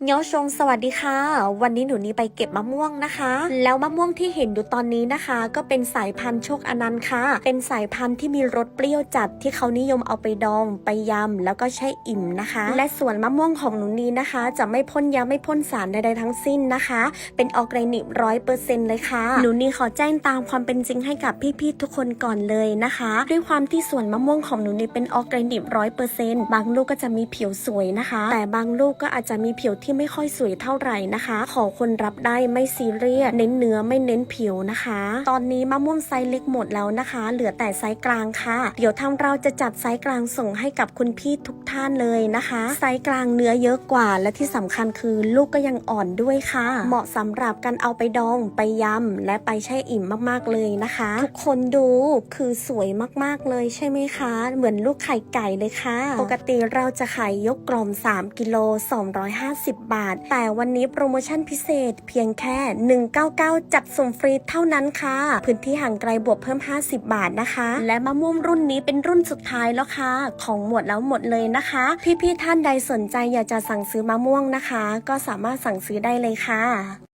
เงาชงสวัสดีค่ะวันนี้หนูนีไปเก็บมะม่วงนะคะแล้วมะม่วงที่เห็นอยู่ตอนนี้นะคะก็เป็นสายพันธุ์โชคอนันต์ค่ะเป็นสายพันธุ์ที่มีรสเปรี้ยวจัดที่เขานิยมเอาไปดองไปยำแล้วก็ใช้อิ่มนะคะและส่วนมะม่วงของหนูนีนะคะจะไม่พ่นยาไม่พ่นสารใดๆทั้งสิ้นนะคะเป็นออร์แกนิก100%เลยค่ะหนูนีขอแจ้งตามความเป็นจริงให้กับพี่ๆทุกคนก่อนเลยนะคะด้วยความที่ส่วนมะม่วงของหนูนีเป็นออร์แกนิก100%บางลูกก็จะมีผิวสวยนะคะแต่บางลูกก็อาจจะมีผิวที่ไม่ค่อยสวยเท่าไหร่นะคะขอคนรับได้ไม่ซีเรียสเน้นเนื้อไม่เน้นผิวนะคะตอนนี้มะม่วงไซส์เล็กหมดแล้วนะคะเหลือแต่ไซส์กลางค่ะเดี๋ยวทางเราจะจัดไซส์กลางส่งให้กับคุณพี่ทุกท่านเลยนะคะไซส์กลางเนื้อเยอะกว่าและที่สำคัญคือลูกก็ยังอ่อนด้วยค่ะเหมาะสำหรับการเอาไปดองไปยำและไปแช่อิ่มมากๆเลยนะคะทุกคนดูคือสวยมากๆเลยใช่ไหมคะเหมือนลูกไข่ไก่เลยค่ะปกติเราจะขายยกกล่อง3กิโล250 บาทแต่วันนี้โปรโมชั่นพิเศษเพียงแค่199จัดส่งฟรีเท่านั้นค่ะพื้นที่ห่างไกลบวกเพิ่ม50 บาทนะคะและมะม่วงรุ่นนี้เป็นรุ่นสุดท้ายแล้วค่ะของหมดแล้วหมดเลยนะคะพี่ๆท่านใดสนใจอยากจะสั่งซื้อมะม่วงนะคะก็สามารถสั่งซื้อได้เลยค่ะ